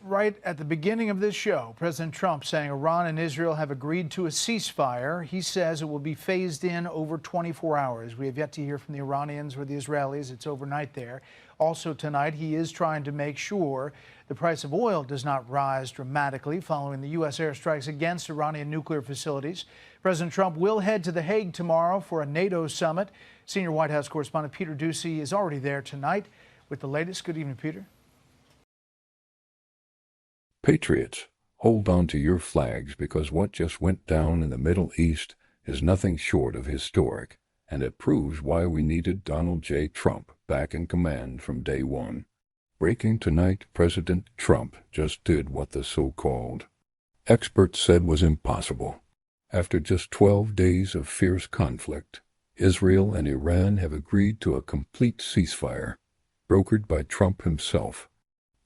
Right at the beginning of this show, President Trump saying Iran and Israel have agreed to a ceasefire. He says it will be phased in over 24 hours. We have yet to hear from the Iranians or the Israelis. It's overnight there. Also tonight, he is trying to make sure the price of oil does not rise dramatically following the U.S. airstrikes against Iranian nuclear facilities. President Trump will head to The Hague tomorrow for a NATO summit. Senior White House correspondent Peter Doocy is already there tonight with the latest. Good evening, Peter. Patriots, hold on to your flags because what just went down in the Middle East is nothing short of historic, and it proves why we needed Donald J. Trump back in command from day one. Breaking tonight, President Trump just did what the so-called experts said was impossible. After just 12 days of fierce conflict, Israel and Iran have agreed to a complete ceasefire, brokered by Trump himself.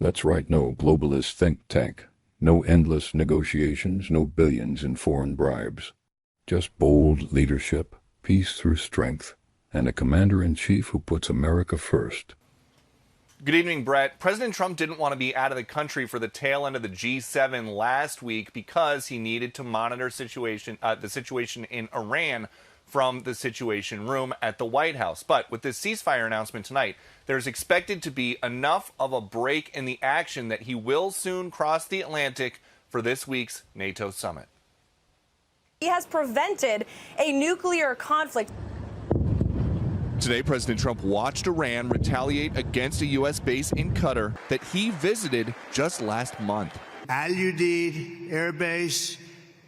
That's right, no globalist think tank, no endless negotiations, no billions in foreign bribes. Just bold leadership, peace through strength, and a commander-in-chief who puts America first. Good evening, Brett. President Trump didn't want to be out of the country for the tail end of the G7 last week because he needed to monitor the situation in Iran from the Situation Room at the White House. But with this ceasefire announcement tonight, there's expected to be enough of a break in the action that he will soon cross the Atlantic for this week's NATO summit. He has prevented a nuclear conflict. Today, President Trump watched Iran retaliate against a U.S. base in Qatar that he visited just last month. Al Udeid Air Base,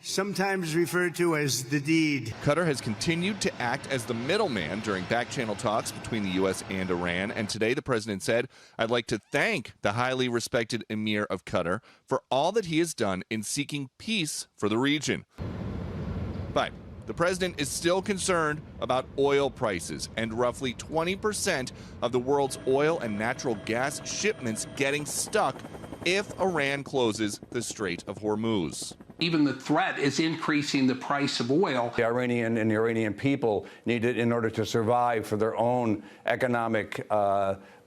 sometimes referred to as the deed. Qatar has continued to act as the middleman during back-channel talks between the U.S. and Iran, and today the president said, "I'd like to thank the highly respected Emir of Qatar for all that he has done in seeking peace for the region." But the president is still concerned about oil prices and roughly 20% of the world's oil and natural gas shipments getting stuck if Iran closes the Strait of Hormuz. Even the threat is increasing the price of oil. The Iranian people need it in order to survive for their own economic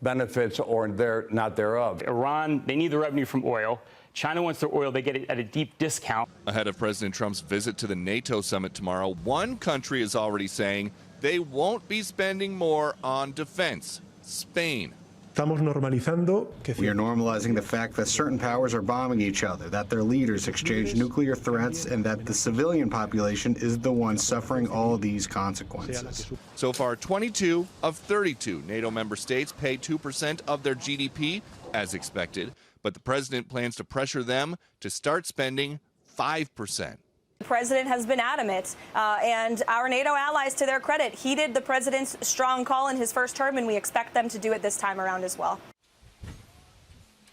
benefits or not thereof. Iran, they need the revenue from oil. China wants their oil, they get it at a deep discount. Ahead of President Trump's visit to the NATO summit tomorrow, one country is already saying they won't be spending more on defense: Spain. We are normalizing the fact that certain powers are bombing each other, that their leaders exchange nuclear threats, and that the civilian population is the one suffering all these consequences. So far, 22 of 32 NATO member states pay 2% of their GDP, as expected, but the president plans to pressure them to start spending 5%. The president has been adamant, and our NATO allies, to their credit, heeded the president's strong call in his first term, and we expect them to do it this time around as well.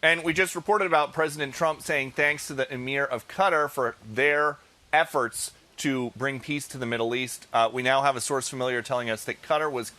And we just reported about President Trump saying thanks to the Emir of Qatar for their efforts to bring peace to the Middle East. We now have a source familiar telling us that Qatar was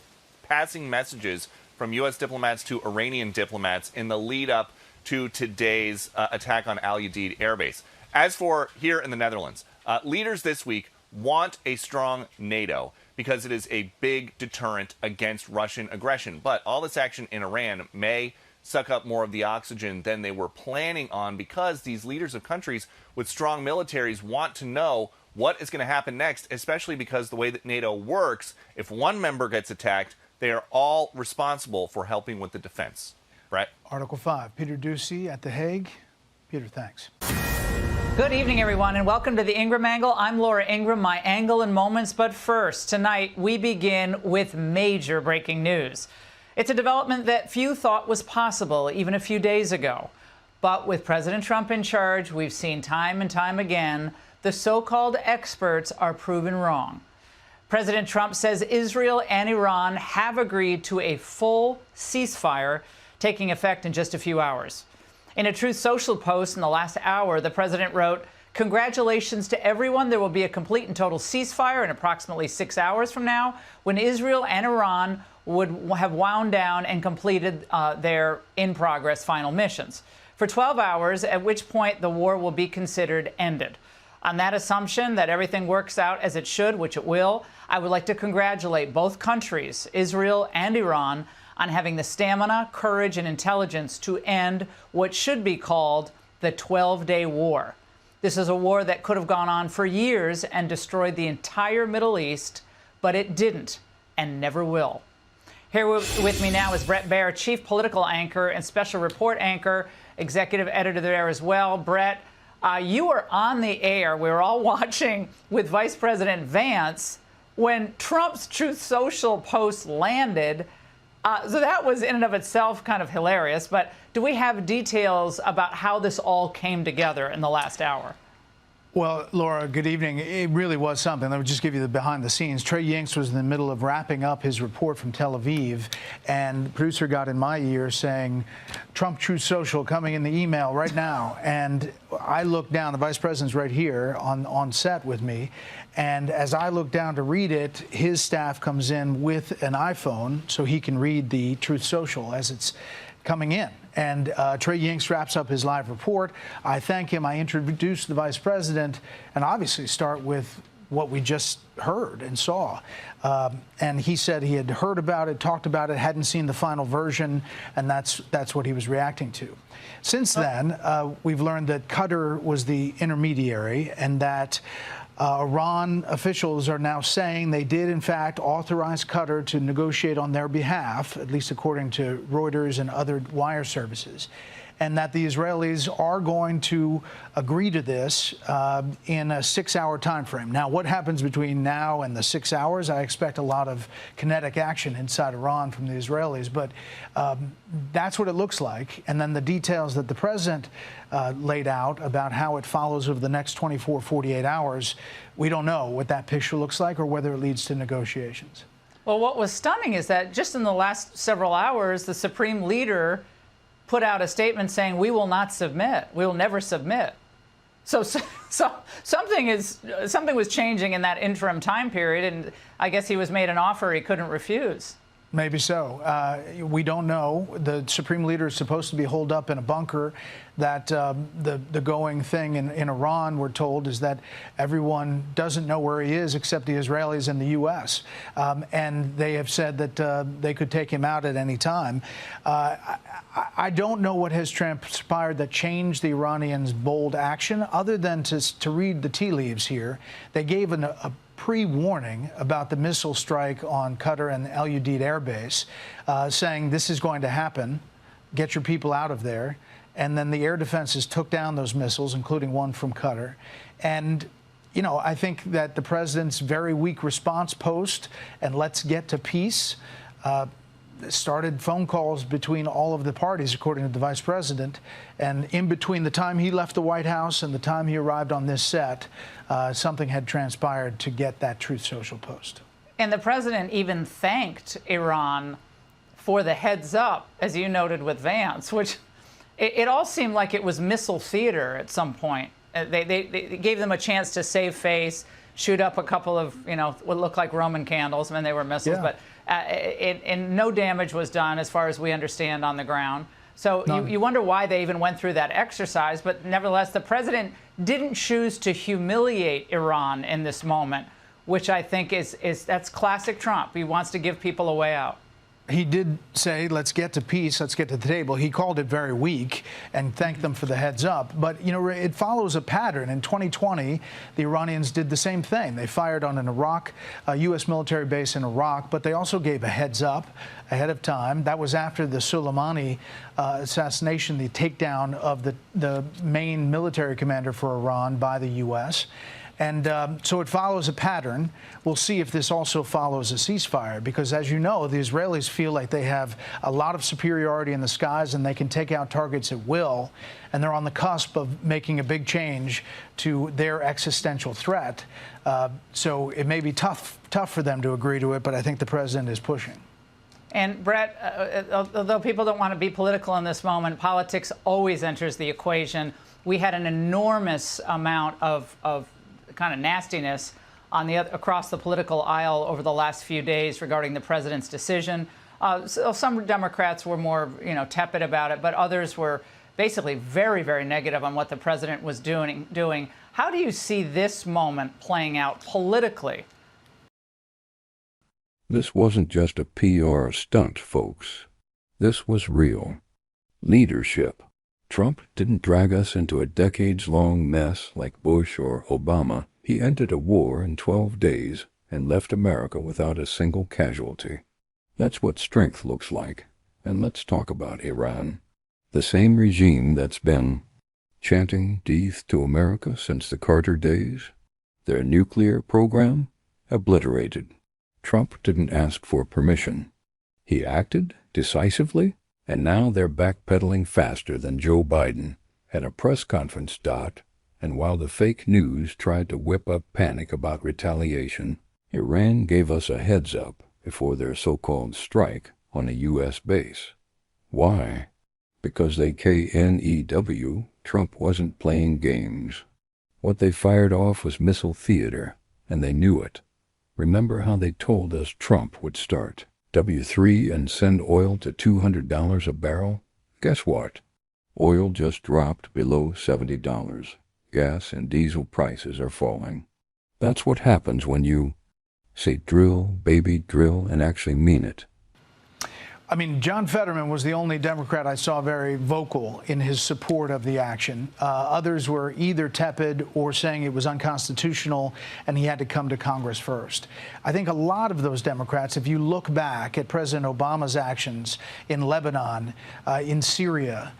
passing messages from U.S. diplomats to Iranian diplomats in the lead up to today's attack on Al Udeid Air Base. As for here in the Netherlands, leaders this week want a strong NATO because it is a big deterrent against Russian aggression. But all this action in Iran may suck up more of the oxygen than they were planning on because these leaders of countries with strong militaries want to know what is going to happen next, especially because the way that NATO works, if one member gets attacked, they are all responsible for helping with the defense. Brett? Article 5. Peter Doocy at The Hague. Peter, thanks. Good evening, everyone, and welcome to the Ingram Angle. I'm Laura Ingram, my angle in moments. But first, tonight, we begin with major breaking news. It's a development that few thought was possible even a few days ago. But with President Trump in charge, we've seen time and time again, the so-called experts are proven wrong. President Trump says Israel and Iran have agreed to a full ceasefire taking effect in just a few hours. In a Truth Social post in the last hour, the president wrote, "Congratulations to everyone. There will be a complete and total ceasefire in approximately 6 hours from now when Israel and Iran would have wound down and completed their in-progress final missions. For 12 hours, at which point the war will be considered ended." On that assumption that everything works out as it should, which it will, I would like to congratulate both countries, Israel and Iran, on having the stamina, courage, and intelligence to end what should be called the 12-day war. This is a war that could have gone on for years and destroyed the entire Middle East, but it didn't and never will. Here with me now is Bret Baier, chief political anchor and special report anchor, executive editor there as well. Bret, you were on the air. We were all watching with Vice President Vance when Trump's Truth Social post landed. So that was in and of itself kind of hilarious. But do we have details about how this all came together in the last hour? Well, Laura, good evening. It really was something. Let me just give you the behind the scenes. Trey Yingst was in the middle of wrapping up his report from Tel Aviv, and the producer got in my ear saying, Trump Truth Social coming in the email right now. And I looked down, the vice president's right here on set with me. And as I look down to read it, his staff comes in with an iPhone so he can read the Truth Social as it's coming in. And Trey Yingst wraps up his live report. I thank him. I introduce the vice president and obviously start with what we just heard and saw. And he said he had heard about it, talked about it, hadn't seen the final version, and that's what he was reacting to. Since then, we've learned that Qatar was the intermediary and that Iran officials are now saying they did, in fact, authorize Qatar to negotiate on their behalf, at least according to Reuters and other wire services, and that the Israelis are going to agree to this in a 6-hour time frame. Now, what happens between now and the 6 hours? I expect a lot of kinetic action inside Iran from the Israelis, but that's what it looks like. And then the details that the president laid out about how it follows over the next 24, 48 hours, we don't know what that picture looks like or whether it leads to negotiations. Well, what was stunning is that just in the last several hours, the supreme leader put out a statement saying, we will not submit. We will never submit. So something was changing in that interim time period, and I guess he was made an offer he couldn't refuse. Maybe so. We don't know. The supreme leader is supposed to be holed up in a bunker. That the going thing in Iran, we're told, is that everyone doesn't know where he is except the Israelis and the U.S. And they have said that they could take him out at any time. I don't know what has transpired that changed the Iranians' bold action, other than to read the tea leaves here. They gave a pre-warning about the missile strike on Qatar and Al Udeid Air Base, saying this is going to happen, get your people out of there. And then the air defenses took down those missiles, including one from Qatar. And, you know, I think that the president's very weak response post and let's get to peace started phone calls between all of the parties, according to the vice president. And in between the time he left the White House and the time he arrived on this set, something had transpired to get that Truth Social post. And the president even thanked Iran for the heads up, as you noted with Vance, which it all seemed like it was missile theater at some point. They gave them a chance to save face, shoot up a couple of, you know, what looked like Roman candles. I mean, they were missiles, but and no damage was done, as far as we understand, on the ground. So you wonder why they even went through that exercise. But nevertheless, the president didn't choose to humiliate Iran in this moment, which I think that's classic Trump. He wants to give people a way out. He did say, let's get to peace, let's get to the table. He called it very weak and thanked them for the heads up. But, you know, it follows a pattern. In 2020, the Iranians did the same thing. They fired on a U.S. military base in Iraq, but they also gave a heads up ahead of time. That was after the Soleimani assassination, the takedown of the main military commander for Iran by the U.S. And so it follows a pattern. We'll see if this also follows a ceasefire, because, as you know, the Israelis feel like they have a lot of superiority in the skies and they can take out targets at will. And they're on the cusp of making a big change to their existential threat. So it may be tough for them to agree to it, but I think the president is pushing. And Bret, although people don't want to be political in this moment, politics always enters the equation. We had an enormous amount of kind of nastiness on across the political aisle over the last few days regarding the president's decision. So some Democrats were more, tepid about it, but others were basically very, very negative on what the president was doing. How do you see this moment playing out politically? This wasn't just a PR stunt, folks. This was real. Leadership. Trump didn't drag us into a decades-long mess like Bush or Obama. He ended a war in 12 days and left America without a single casualty. That's what strength looks like. And let's talk about Iran. The same regime that's been chanting death to America since the Carter days. Their nuclear program? Obliterated. Trump didn't ask for permission. He acted decisively, and now they're backpedaling faster than Joe Biden at a press conference. And while the fake news tried to whip up panic about retaliation, Iran gave us a heads up before their so-called strike on a U.S. base. Why? Because they KNEW, Trump wasn't playing games. What they fired off was missile theater, and they knew it. Remember how they told us Trump would start W3 and send oil to $200 a barrel? Guess what? Oil just dropped below $70. Gas and diesel prices are falling. That's what happens when you say drill, baby, drill, and actually mean it. I mean, John Fetterman was the only Democrat I saw very vocal in his support of the action. Others were either tepid or saying it was unconstitutional and he had to come to Congress first. I think a lot of those Democrats, if you look back at President Obama's actions in Lebanon, in Syria,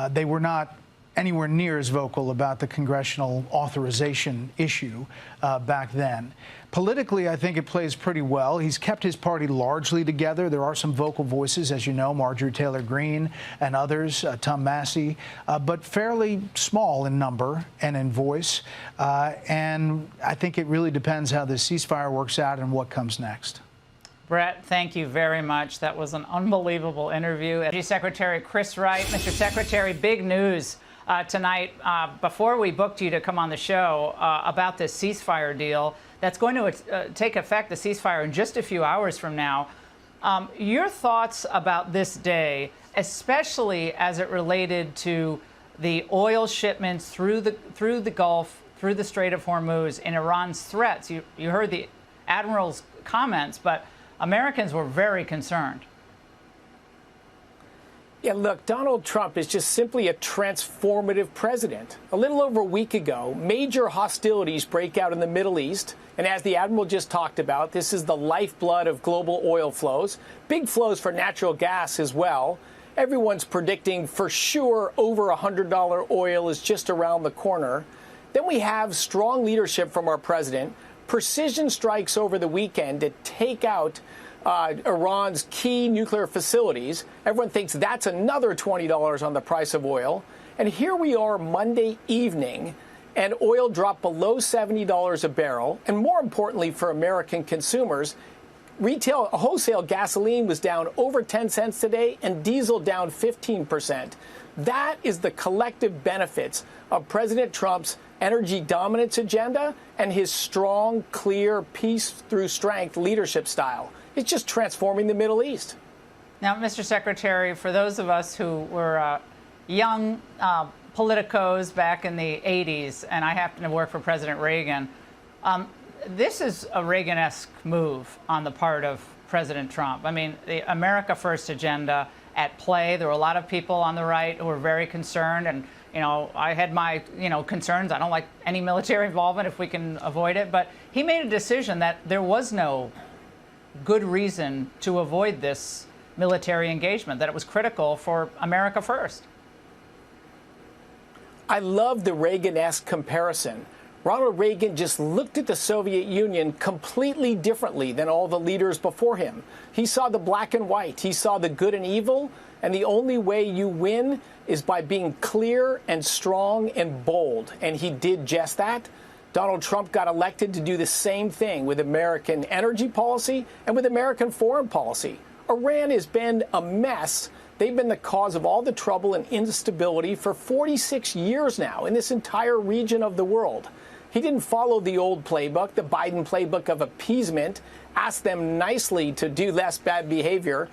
they were not anywhere near as vocal about the congressional authorization issue back then. Politically, I think it plays pretty well. He's kept his party largely together. There are some vocal voices, as you know, Marjorie Taylor Greene and others, Tom Massey, but fairly small in number and in voice. And I think it really depends how this ceasefire works out and what comes next. Brett, thank you very much. That was an unbelievable interview. Energy Secretary Chris Wright. Mr. Secretary, big news tonight before we booked you to come on the show about this ceasefire deal that's going to take effect, the ceasefire, in just a few hours from now. Your thoughts about this day, especially as it related to the oil shipments through the Gulf, through the Strait of Hormuz, and Iran's threats. You heard the Admiral's comments, but Americans were very concerned. Yeah, look, Donald Trump is just simply a transformative president. A little over a week ago, major hostilities break out in the Middle East. And as the Admiral just talked about, this is the lifeblood of global oil flows. Big flows for natural gas as well. Everyone's predicting for sure over $100 oil is just around the corner. Then we have strong leadership from our president, precision strikes over the weekend to take out Iran's key nuclear facilities. Everyone thinks that's another $20 on the price of oil. And here we are Monday evening, and oil dropped below $70 a barrel. And more importantly for American consumers, wholesale gasoline was down over 10 cents today and diesel down 15%. That is the collective benefits of President Trump's energy dominance agenda and his strong, clear, peace through strength leadership style. It's just transforming the Middle East. Now, Mr. Secretary, for those of us who were young politicos back in the 80s, and I happen to work for President Reagan, this is a Reagan-esque move on the part of President Trump. I mean, the America First agenda at play. There were a lot of people on the right who were very concerned, and I had my concerns. I don't like any military involvement if we can avoid it, but he made a decision that there was no good reason to avoid this military engagement, that it was critical for America first. I love the Reagan-esque comparison. Ronald Reagan just looked at the Soviet Union completely differently than all the leaders before him. He saw the black and white. He saw the good and evil. And the only way you win is by being clear and strong and bold. And he did just that. Donald Trump got elected to do the same thing with American energy policy and with American foreign policy. Iran has been a mess. They've been the cause of all the trouble and instability for 46 years now in this entire region of the world. He didn't follow the old playbook, the Biden playbook of appeasement, ask them nicely to do less bad behavior,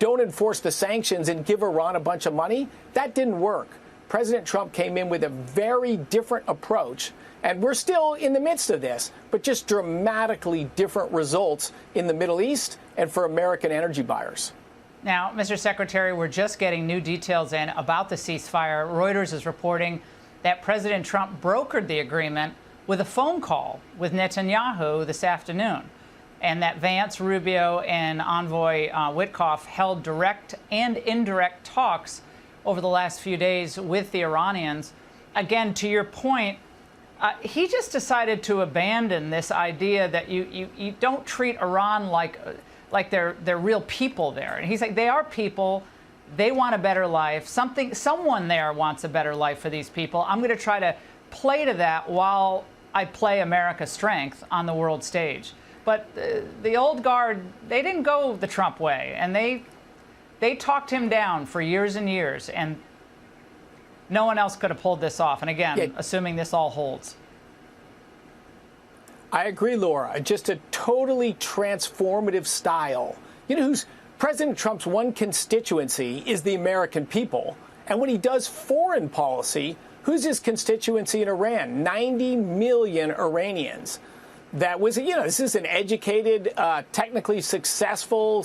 don't enforce the sanctions and give Iran a bunch of money. That didn't work. President Trump came in with a very different approach. And we're still in the midst of this, but just dramatically different results in the Middle East and for American energy buyers. Now, Mr. Secretary, we're just getting new details in about the ceasefire. Reuters is reporting that President Trump brokered the agreement with a phone call with Netanyahu this afternoon, and that Vance, Rubio, and Envoy Witkoff held direct and indirect talks over the last few days with the Iranians. Again, to your point, he just decided to abandon this idea that you don't treat Iran like they're real people there. And he's like, they are people. They want a better life. Someone there wants a better life for these people. I'm going to try to play to that while I play America's strength on the world stage. But the old guard, they didn't go the Trump way, and they talked him down for years and years, and no one else could have pulled this off. And again, assuming this all holds. I agree, Laura. Just a totally transformative style. You know, President Trump's one constituency is the American people. And when he does foreign policy, who's his constituency in Iran? 90 million Iranians. That was, you know, this is an educated, technically successful,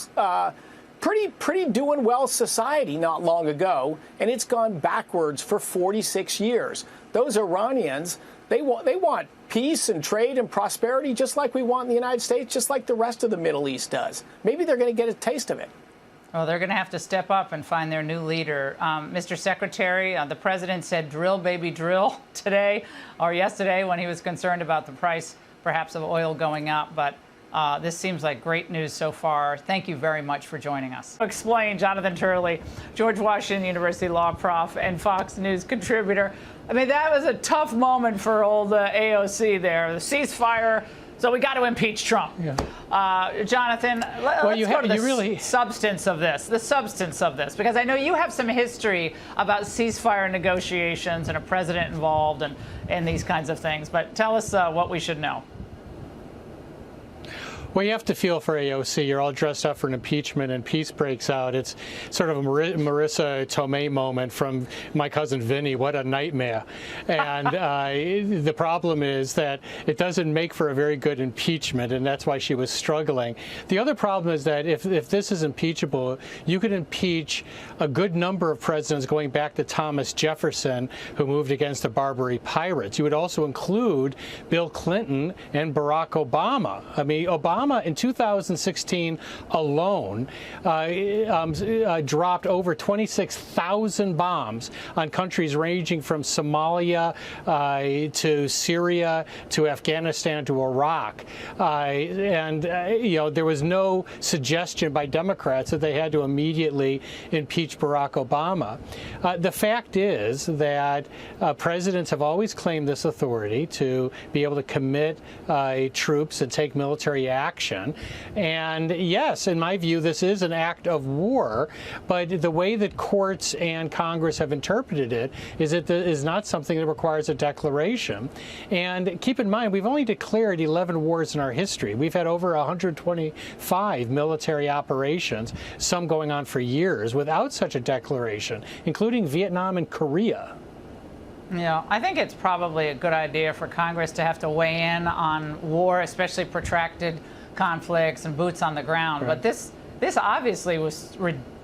pretty doing well society not long ago, and it's gone backwards for 46 years. Those Iranians, they want peace and trade and prosperity just like we want in the United States, just like the rest of the Middle East does. Maybe they're going to get a taste of it. Well, they're going to have to step up and find their new leader. Mr. Secretary, the president said drill, baby, drill today or yesterday when he was concerned about the price, perhaps, of oil going up. But this seems like great news so far. Thank you very much for joining us. Explain, Jonathan Turley, George Washington University law prof and Fox News contributor. I mean, that was a tough moment for old AOC there. The ceasefire. So we got to impeach Trump. Yeah. Jonathan, let's go to the substance of this. The substance of this, because I know you have some history about ceasefire negotiations and a president involved and these kinds of things. But tell us what we should know. Well, you have to feel for AOC. You're all dressed up for an impeachment and peace breaks out. It's sort of a Marissa Tomei moment from My Cousin Vinny. What a nightmare. And the problem is that it doesn't make for a very good impeachment, and that's why she was struggling. The other problem is that if this is impeachable, you could impeach a good number of presidents going back to Thomas Jefferson, who moved against the Barbary Pirates. You would also include Bill Clinton and Barack Obama. I mean, Obama in 2016 alone dropped over 26,000 bombs on countries ranging from Somalia to Syria to Afghanistan to Iraq. You know, there was no suggestion by Democrats that they had to immediately impeach Barack Obama. The fact is that presidents have always claimed this authority to be able to commit troops and take military action. And yes, in my view, this is an act of war, but the way that courts and Congress have interpreted it is it is not something that requires a declaration. And keep in mind, we've only declared 11 wars in our history. We've had over 125 military operations, some going on for years, without such a declaration, including Vietnam and Korea. Yeah, I think it's probably a good idea for Congress to have to weigh in on war, especially protracted conflicts and boots on the ground. Right. But this obviously was,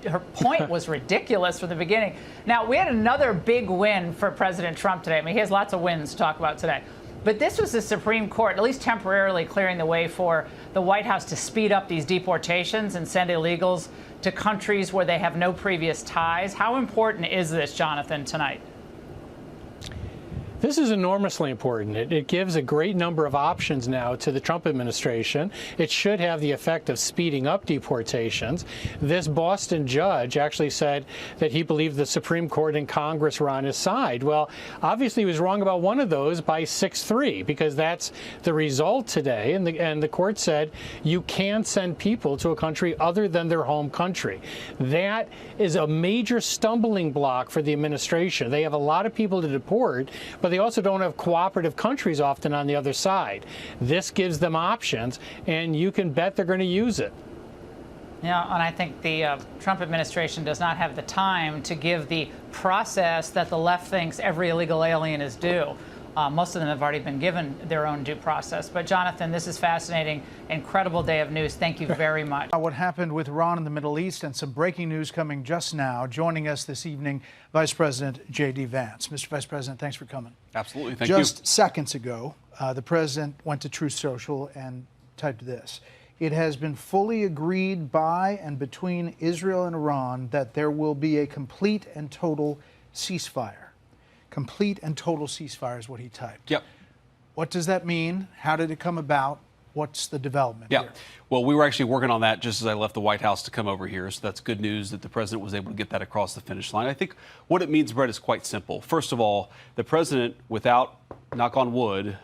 her point was ridiculous from the beginning. Now, we had another big win for President Trump today. I mean, he has lots of wins to talk about today. But this was the Supreme Court, at least temporarily, clearing the way for the White House to speed up these deportations and send illegals to countries where they have no previous ties. How important is this, Jonathan, tonight? This is enormously important. It gives a great number of options now to the Trump administration. It should have the effect of speeding up deportations. This Boston judge actually said that he believed the Supreme Court and Congress were on his side. Well, obviously he was wrong about one of those by 6-3, because that's the result today. And the court said you can't send people to a country other than their home country. That is a major stumbling block for the administration. They have a lot of people to deport, but they also don't have cooperative countries often on the other side. This gives them options, and you can bet they're going to use it. Yeah, and I think the Trump administration does not have the time to give the process that the left thinks every illegal alien is due. Most of them have already been given their own due process. But Jonathan, this is fascinating. Incredible day of news. Thank you very much. What happened with Iran in the Middle East and some breaking news coming just now. Joining us this evening, Vice President J.D. Vance. Mr. Vice President, thanks for coming. Absolutely. Thank you. Just seconds ago, the president went to Truth Social and typed this. It has been fully agreed by and between Israel and Iran that there will be a complete and total ceasefire. Complete and total ceasefire is what he typed. Yep. What does that mean? How did it come about? What's the development here? Well, we were actually working on that just as I left the White House to come over here. So that's good news that the president was able to get that across the finish line. I think what it means, Brett, is quite simple. First of all, the president, without, knock on wood,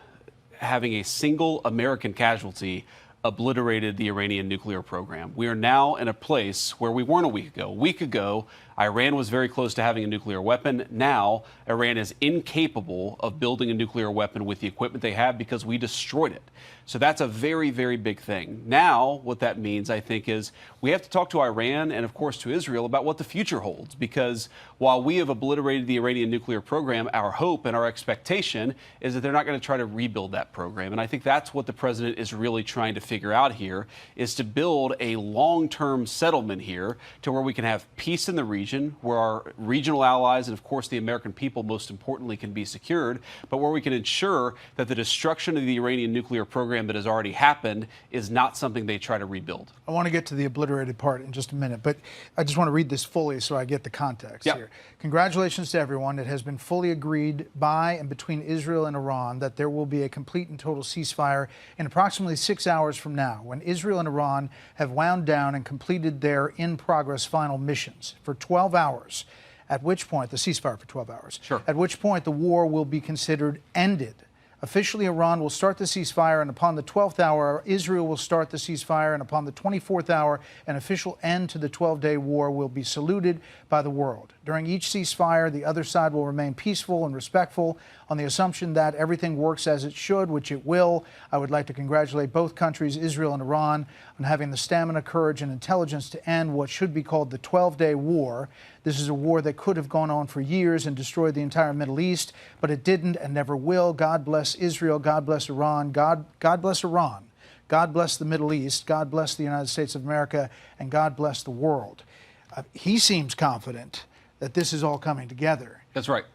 having a single American casualty, obliterated the Iranian nuclear program. We are now in a place where we weren't a week ago. A week ago, Iran was very close to having a nuclear weapon. Now, Iran is incapable of building a nuclear weapon with the equipment they have because we destroyed it. So that's a very, very big thing. Now, what that means, I think, is we have to talk to Iran and, of course, to Israel about what the future holds. Because while we have obliterated the Iranian nuclear program, our hope and our expectation is that they're not going to try to rebuild that program. And I think that's what the president is really trying to figure out here, is to build a long-term settlement here to where we can have peace in the region, where our regional allies and, of course, the American people, most importantly, can be secured, but where we can ensure that the destruction of the Iranian nuclear program that has already happened is not something they try to rebuild. I want to get to the obliterated part in just a minute, but I just want to read this fully so I get the context here. Congratulations to everyone. It has been fully agreed by and between Israel and Iran that there will be a complete and total ceasefire in approximately 6 hours from now, when Israel and Iran have wound down and completed their in-progress final missions for 12 hours, at which point, the ceasefire for 12 hours, at which point the war will be considered ended. Officially, Iran will start the ceasefire, and upon the 12th hour, Israel will start the ceasefire, and upon the 24th hour, an official end to the 12-day war will be saluted by the world. During each ceasefire, the other side will remain peaceful and respectful on the assumption that everything works as it should, which it will. I would like to congratulate both countries, Israel and Iran, on having the stamina, courage, and intelligence to end what should be called the 12-day war. This is a war that could have gone on for years and destroyed the entire Middle East, but it didn't and never will. God bless Israel. God bless Iran. God bless Iran. God bless the Middle East. God bless the United States of America. And God bless the world. He seems confident that this is all coming together. That's right.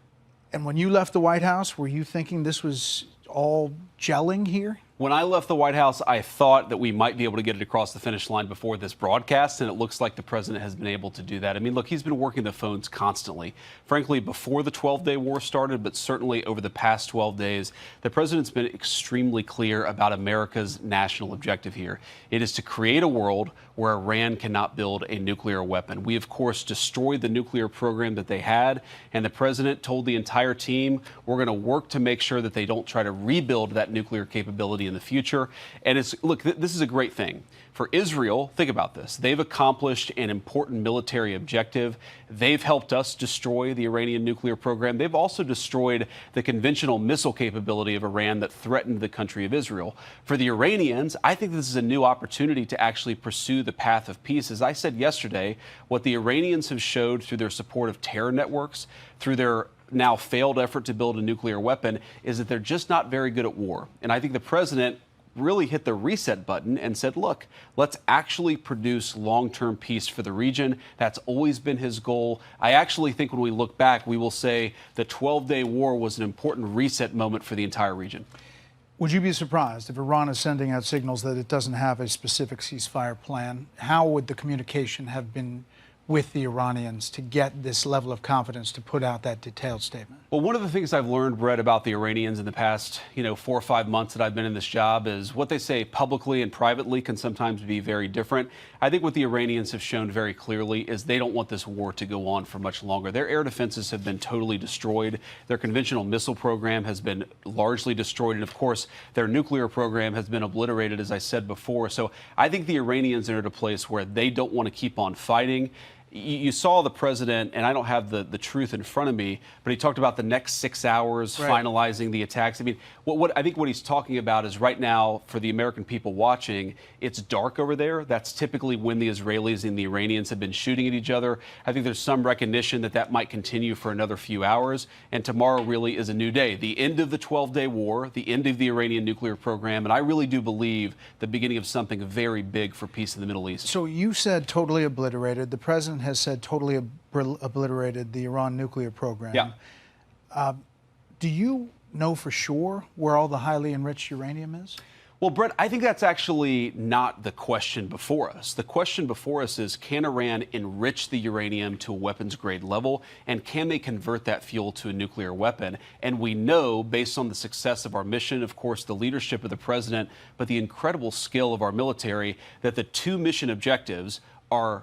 And when you left the White House, were you thinking this was all gelling here? When I left the White House, I thought that we might be able to get it across the finish line before this broadcast, and it looks like the president has been able to do that. I mean, look, he's been working the phones constantly. Frankly, before the 12-day war started, but certainly over the past 12 days, the president's been extremely clear about America's national objective here. It is to create a world where Iran cannot build a nuclear weapon. We, of course, destroyed the nuclear program that they had, and the president told the entire team, we're going to work to make sure that they don't try to rebuild that nuclear capability in the future. And it's, look, this is a great thing. For Israel, think about this. They've accomplished an important military objective. They've helped us destroy the Iranian nuclear program. They've also destroyed the conventional missile capability of Iran that threatened the country of Israel. For the Iranians, I think this is a new opportunity to actually pursue the path of peace. As I said yesterday, what the Iranians have showed through their support of terror networks, through their now failed effort to build a nuclear weapon, is that they're just not very good at war. And I think the president really hit the reset button and said, look, let's actually produce long-term peace for the region. That's always been his goal. I actually think when we look back, we will say the 12-day war was an important reset moment for the entire region. Would you be surprised if Iran is sending out signals that it doesn't have a specific ceasefire plan? How would the communication have been with the Iranians to get this level of confidence to put out that detailed statement? Well, one of the things I've learned, Brett, about the Iranians in the past, 4 or 5 months that I've been in this job is what they say publicly and privately can sometimes be very different. I think what the Iranians have shown very clearly is they don't want this war to go on for much longer. Their air defenses have been totally destroyed. Their conventional missile program has been largely destroyed. And of course, their nuclear program has been obliterated, as I said before. So I think the Iranians are at a place where they don't want to keep on fighting. you saw the president, and I don't have the truth in front of me, but he talked about the next 6 hours finalizing the attacks. I mean, I think what he's talking about is right now, for the American people watching, it's dark over there. That's typically when the Israelis and the Iranians have been shooting at each other. I think there's some recognition that that might continue for another few hours, and tomorrow really is a new day. The end of the 12-day war, the end of the Iranian nuclear program, and I really do believe the beginning of something very big for peace in the Middle East. So you said totally obliterated. The president has said totally obliterated the Iran nuclear program. Yeah. Do you know for sure where all the highly enriched uranium is? Well, Brett, I think that's actually not the question before us. The question before us is, can Iran enrich the uranium to a weapons-grade level, and can they convert that fuel to a nuclear weapon? And we know, based on the success of our mission, of course, the leadership of the president, but the incredible skill of our military, that the two mission objectives are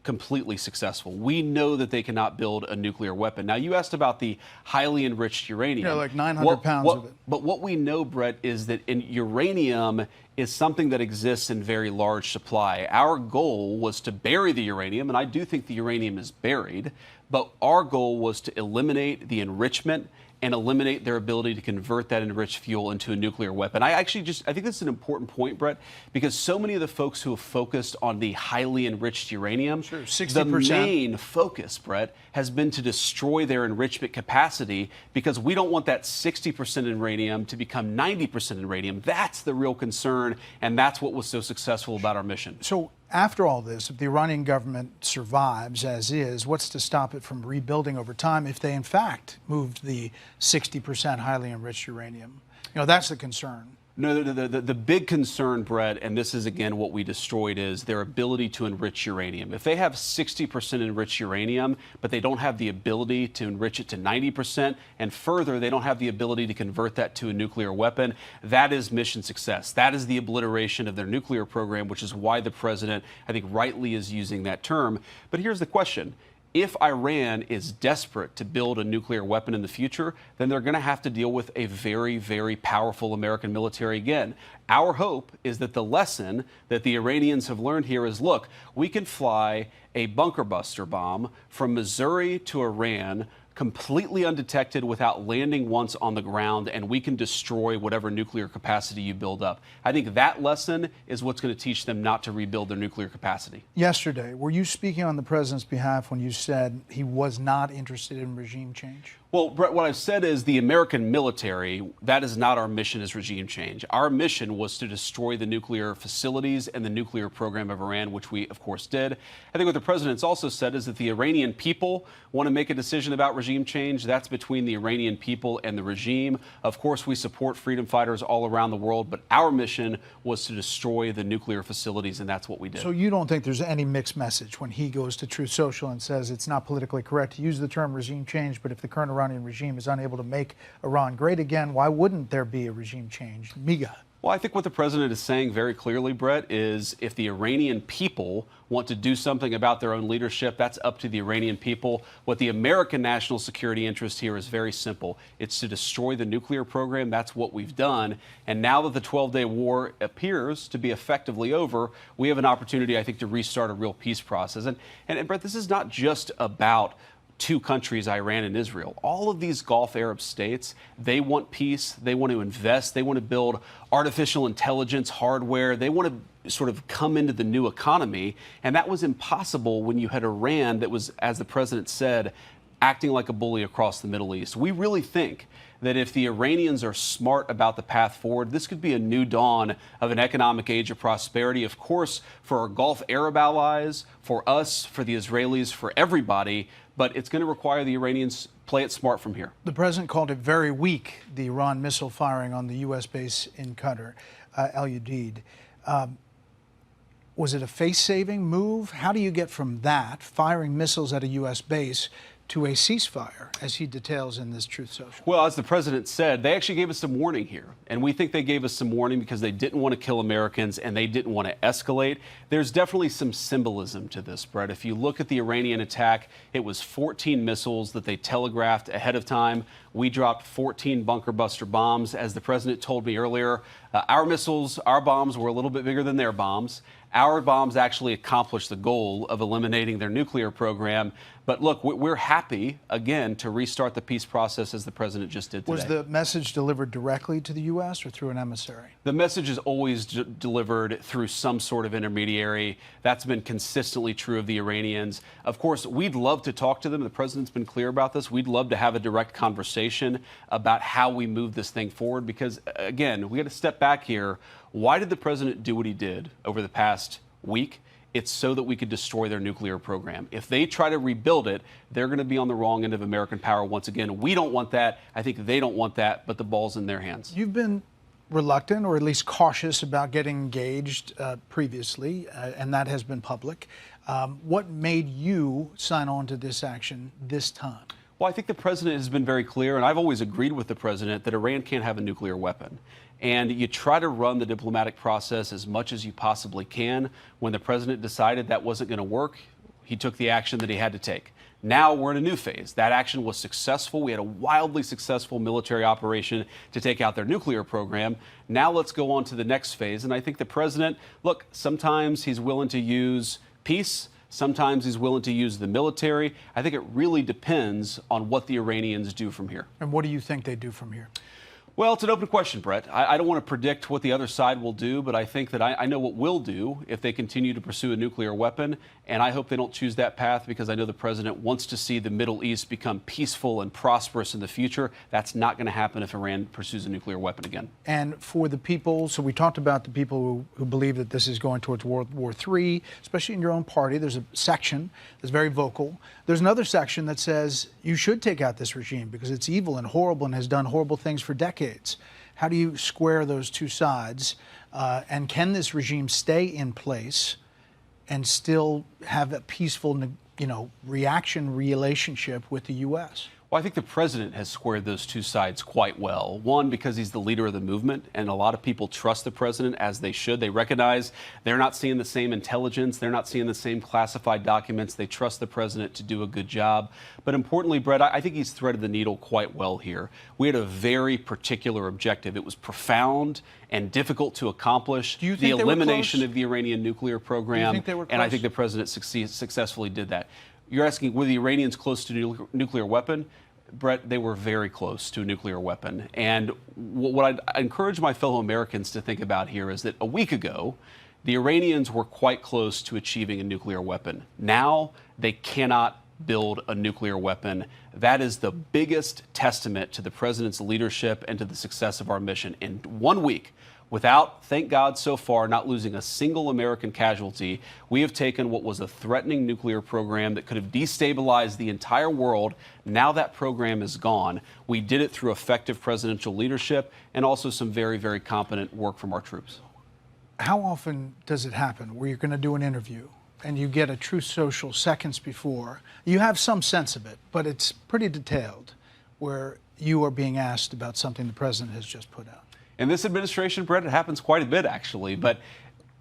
completely successful. We know that they cannot build a nuclear weapon. Now, you asked about the highly enriched uranium. Yeah, like 900 pounds of it. But what we know, Brett, is that uranium is something that exists in very large supply. Our goal was to bury the uranium, and I do think the uranium is buried, but our goal was to eliminate the enrichment and eliminate their ability to convert that enriched fuel into a nuclear weapon. I think that's an important point, Brett, because so many of the folks who have focused on the highly enriched uranium, 60%. The main focus, Brett, has been to destroy their enrichment capacity, because we don't want that 60% uranium to become 90% uranium. That's the real concern, and that's what was so successful about our mission. So after all this, if the Iranian government survives as is, what's to stop it from rebuilding over time if they, in fact, moved the 60% highly enriched uranium? You know, that's the concern. No, the big concern, Brett, and this is, again, what we destroyed, is their ability to enrich uranium. If they have 60% enriched uranium, but they don't have the ability to enrich it to 90%, and further, they don't have the ability to convert that to a nuclear weapon, that is mission success. That is the obliteration of their nuclear program, which is why the president, I think, rightly is using that term. But here's the question. If Iran is desperate to build a nuclear weapon in the future, then they're going to have to deal with a very, very powerful American military again. Our hope is that the lesson that the Iranians have learned here is, look, we can fly a bunker buster bomb from Missouri to Iran completely undetected without landing once on the ground, and we can destroy whatever nuclear capacity you build up. I think that lesson is what's going to teach them not to rebuild their nuclear capacity. Yesterday, were you speaking on the president's behalf when you said he was not interested in regime change? Well, Brett, what I've said is the American military, that is not our mission, as regime change. Our mission was to destroy the nuclear facilities and the nuclear program of Iran, which we, of course, did. I think what the president's also said is that the Iranian people want to make a decision about regime change. That's between the Iranian people and the regime. Of course, we support freedom fighters all around the world, but our mission was to destroy the nuclear facilities, and that's what we did. So you don't think there's any mixed message when he goes to Truth Social and says it's not politically correct to use the term regime change, but if the current Iranian regime is unable to make Iran great again, why wouldn't there be a regime change? MIGA. Well, I think what the president is saying very clearly, Brett, is if the Iranian people want to do something about their own leadership, that's up to the Iranian people. What the American national security interest here is very simple. It's to destroy the nuclear program. That's what we've done. And now that the 12-day war appears to be effectively over, we have an opportunity, I think, to restart a real peace process. And Brett, this is not just about two countries, Iran and Israel. All of these Gulf Arab states, they want peace. They want to invest. They want to build artificial intelligence hardware. They want to sort of come into the new economy. And that was impossible when you had Iran that was, as the president said, acting like a bully across the Middle East. We really think that if the Iranians are smart about the path forward, this could be a new dawn of an economic age of prosperity, of course, for our Gulf Arab allies, for us, for the Israelis, for everybody. But it's going to require the Iranians play it smart from here. The president called it very weak, the Iran missile firing on the U.S. base in Qatar, Al Udeid. Was it a face-saving move? How do you get from that, firing missiles at a U.S. base, to a ceasefire, as he details in this Truth Social? Well, as the president said, they actually gave us some warning here. And we think they gave us some warning because they didn't want to kill Americans and they didn't want to escalate. There's definitely some symbolism to this, Brett. If you look at the Iranian attack, it was 14 missiles that they telegraphed ahead of time. We dropped 14 bunker buster bombs. As the president told me earlier, our missiles, our bombs were a little bit bigger than their bombs. Our bombs actually accomplished the goal of eliminating their nuclear program. But look, we're happy, again, to restart the peace process as the president just did today. Was the message delivered directly to the U.S. or through an emissary? The message is always delivered through some sort of intermediary. That's been consistently true of the Iranians. Of course, we'd love to talk to them. The president's been clear about this. We'd love to have a direct conversation about how we move this thing forward because, again, we got to step back here. Why did the president do what he did over the past week? It's so that we could destroy their nuclear program. If they try to rebuild it, they're going to be on the wrong end of American power once again. We don't want that. I think they don't want that, but the ball's in their hands. You've been reluctant or at least cautious about getting engaged previously, and that has been public. What made you sign on to this action this time? Well, I think the president has been very clear, and I've always agreed with the president that Iran can't have a nuclear weapon. And you try to run the diplomatic process as much as you possibly can. When the president decided that wasn't going to work, he took the action that he had to take. Now we're in a new phase. That action was successful. We had a wildly successful military operation to take out their nuclear program. Now let's go on to the next phase. And I think the president, look, sometimes he's willing to use peace. Sometimes he's willing to use the military. I think it really depends on what the Iranians do from here. And what do you think they do from here? Well, it's an open question, Brett. I don't want to predict what the other side will do, but I think that I know what we'll do if they continue to pursue a nuclear weapon. And I hope they don't choose that path because I know the president wants to see the Middle East become peaceful and prosperous in the future. That's not going to happen if Iran pursues a nuclear weapon again. And for the people, so we talked about the people who believe that this is going towards World War III, especially in your own party. There's a section that's very vocal. There's another section that says you should take out this regime because it's evil and horrible and has done horrible things for decades. How do you square those two sides? And can this regime stay in place and still have a peaceful, reaction relationship with the U.S.? Well, I think the president has squared those two sides quite well. One, because he's the leader of the movement, and a lot of people trust the president as they should. They recognize they're not seeing the same intelligence. They're not seeing the same classified documents. They trust the president to do a good job. But importantly, Brett, I think he's threaded the needle quite well here. We had a very particular objective. It was profound and difficult to accomplish. Do you think the elimination of the Iranian nuclear program. Do you think they were close? And I think the president successfully did that. You're asking, were the Iranians close to a nuclear weapon? Brett, they were very close to a nuclear weapon. And what I encourage my fellow Americans to think about here is that a week ago, the Iranians were quite close to achieving a nuclear weapon. Now they cannot build a nuclear weapon. That is the biggest testament to the president's leadership and to the success of our mission. In 1 week, without, thank God so far, not losing a single American casualty, we have taken what was a threatening nuclear program that could have destabilized the entire world. Now that program is gone. We did it through effective presidential leadership and also some very, very competent work from our troops. How often does it happen where you're going to do an interview and you get a Truth Social seconds before? You have some sense of it, but it's pretty detailed, where you are being asked about something the president has just put out. In this administration, Brett, it happens quite a bit, actually, but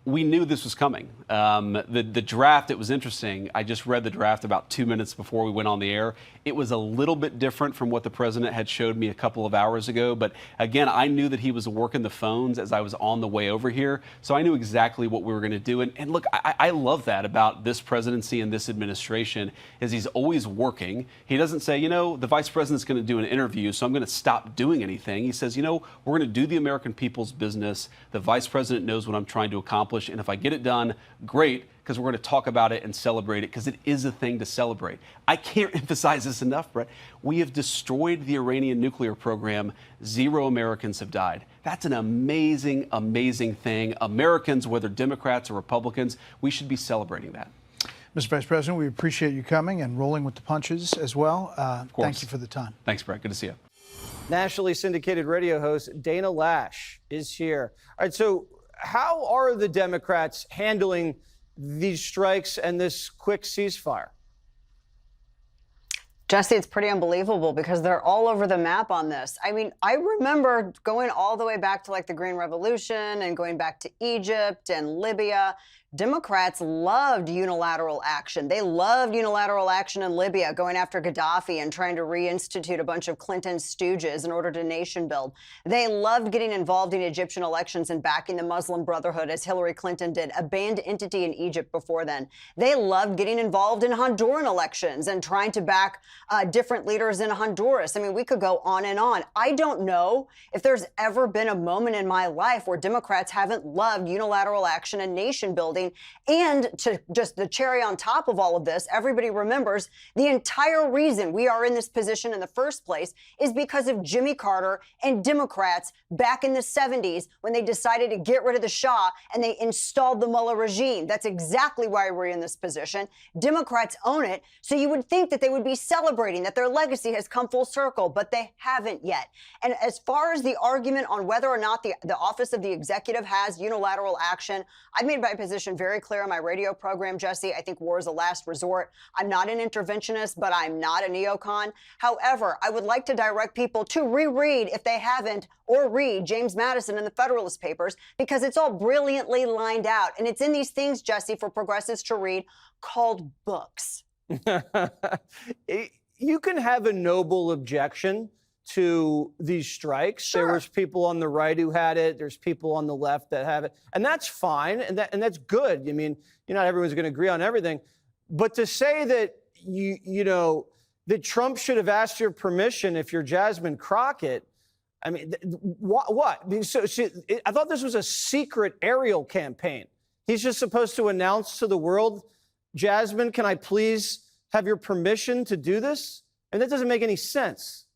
we knew this was coming. The draft, it was interesting. I just read the draft about 2 minutes before we went on the air. It was a little bit different from what the president had showed me a couple of hours ago. But again, I knew that he was working the phones as I was on the way over here. So I knew exactly what we were going to do. And look, I love that about this presidency and this administration is he's always working. He doesn't say, the vice president's going to do an interview, so I'm going to stop doing anything. He says, we're going to do the American people's business. The vice president knows what I'm trying to accomplish. And if I get it done, great, because we're going to talk about it and celebrate it, because it is a thing to celebrate. I can't emphasize this enough, Brett. We have destroyed the Iranian nuclear program. 0 Americans have died. That's an amazing, amazing thing. Americans, whether Democrats or Republicans, we should be celebrating that. Mr. Vice President, we appreciate you coming and rolling with the punches as well. Of course. Thank you for the time. Thanks, Brett. Good to see you. Nationally syndicated radio host Dana Lash is here. All right, so how are the Democrats handling these strikes and this quick ceasefire? Jesse, it's pretty unbelievable because they're all over the map on this. I mean, I remember going all the way back to the Green Revolution and going back to Egypt and Libya. Democrats loved unilateral action. They loved unilateral action in Libya, going after Gaddafi and trying to reinstitute a bunch of Clinton stooges in order to nation build. They loved getting involved in Egyptian elections and backing the Muslim Brotherhood, as Hillary Clinton did, a banned entity in Egypt before then. They loved getting involved in Honduran elections and trying to back different leaders in Honduras. I mean, we could go on and on. I don't know if there's ever been a moment in my life where Democrats haven't loved unilateral action and nation building. And to just the cherry on top of all of this, everybody remembers the entire reason we are in this position in the first place is because of Jimmy Carter and Democrats back in the 70s when they decided to get rid of the Shah and they installed the Mullah regime. That's exactly why we're in this position. Democrats own it. So you would think that they would be celebrating that their legacy has come full circle, but they haven't yet. And as far as the argument on whether or not the office of the executive has unilateral action, I've made my position very clear on my radio program, Jesse. I think war is a last resort. I'm not an interventionist, but I'm not a neocon. However, I would like to direct people to reread, if they haven't, or read James Madison and the Federalist Papers, because it's all brilliantly lined out. And it's in these things, Jesse, for progressives to read called books. You can have a noble objection to these strikes. Sure. There was people on the right who had it. There's people on the left that have it. And that's fine. And that's good. I mean, not everyone's going to agree on everything. But to say that, that Trump should have asked your permission if you're Jasmine Crockett, I mean, what? I mean, I thought this was a secret aerial campaign. He's just supposed to announce to the world, Jasmine, can I please have your permission to do this? And that doesn't make any sense.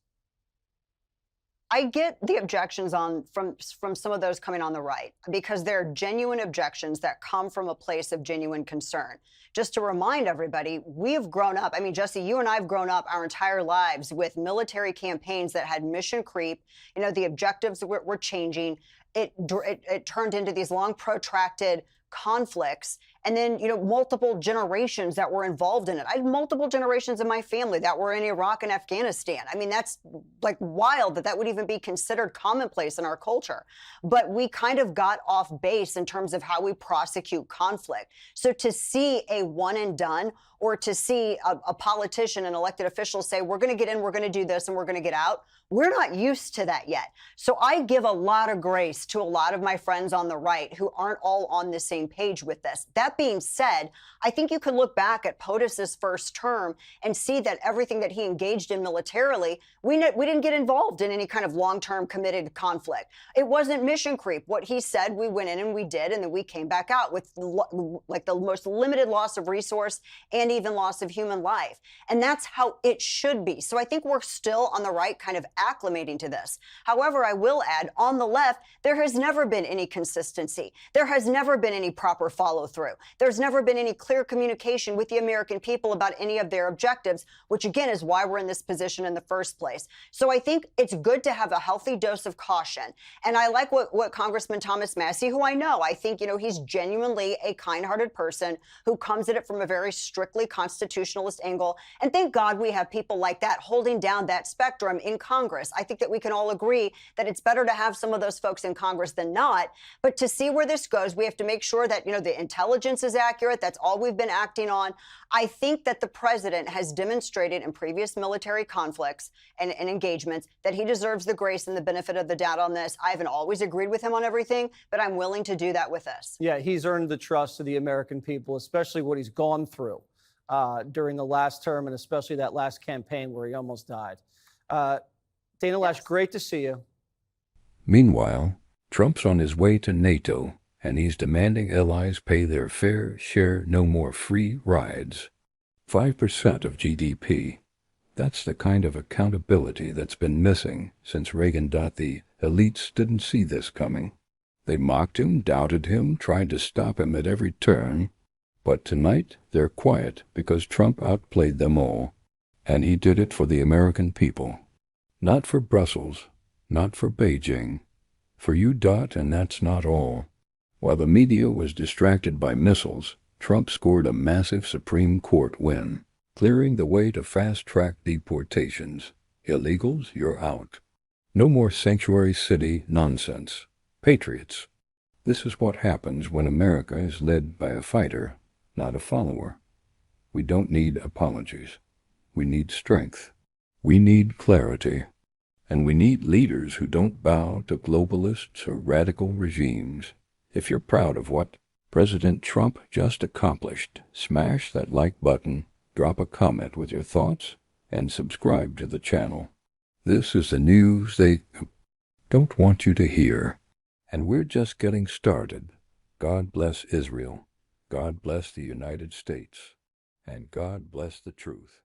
I get the objections from some of those coming on the right because they're genuine objections that come from a place of genuine concern. Just to remind everybody, we've grown up. I mean, Jesse, you and I have grown up our entire lives with military campaigns that had mission creep. The objectives were changing. It turned into these long, protracted conflicts, and then multiple generations that were involved in it. I had multiple generations in my family that were in Iraq and Afghanistan. I mean, that's like wild that would even be considered commonplace in our culture. But we kind of got off base in terms of how we prosecute conflict. So to see a one and done, or to see a politician, an elected official say, we're going to get in, we're going to do this, and we're going to get out, we're not used to that yet. So I give a lot of grace to a lot of my friends on the right who aren't all on the same page with this. That being said, I think you could look back at POTUS's first term and see that everything that he engaged in militarily, we didn't get involved in any kind of long-term committed conflict. It wasn't mission creep. What he said, we went in and we did, and then we came back out with like the most limited loss of resource and even loss of human life. And that's how it should be. So I think we're still on the right kind of acclimating to this. However, I will add, on the left, there has never been any consistency. There has never been any proper follow-through. There's never been any clear communication with the American people about any of their objectives, which again is why we're in this position in the first place. So I think it's good to have a healthy dose of caution. And I like what Congressman Thomas Massie, who I know, I think, he's genuinely a kind-hearted person who comes at it from a very strictly constitutionalist angle. And thank God we have people like that holding down that spectrum in Congress. I think that we can all agree that it's better to have some of those folks in Congress than not. But to see where this goes, we have to make sure that, the intelligence is accurate. That's all we've been acting on. I think that the president has demonstrated in previous military conflicts and engagements that he deserves the grace and the benefit of the doubt on this. I haven't always agreed with him on everything, but I'm willing to do that with this. Yeah, he's earned the trust of the American people, especially what he's gone through during the last term, and especially that last campaign where he almost died. Dana Lash, great to see you. Meanwhile, Trump's on his way to NATO, and he's demanding allies pay their fair share, no more free rides. 5% of GDP. That's the kind of accountability that's been missing since Reagan. The elites didn't see this coming. They mocked him, doubted him, tried to stop him at every turn. But tonight, they're quiet because Trump outplayed them all. And he did it for the American people. Not for Brussels, not for Beijing. For you, and that's not all. While the media was distracted by missiles, Trump scored a massive Supreme Court win, clearing the way to fast-track deportations. Illegals, you're out. No more sanctuary city nonsense. Patriots. This is what happens when America is led by a fighter, not a follower. We don't need apologies. We need strength. We need clarity. And we need leaders who don't bow to globalists or radical regimes. If you're proud of what President Trump just accomplished, smash that like button, drop a comment with your thoughts, and subscribe to the channel. This is the news they don't want you to hear. And we're just getting started. God bless Israel. God bless the United States. And God bless the truth.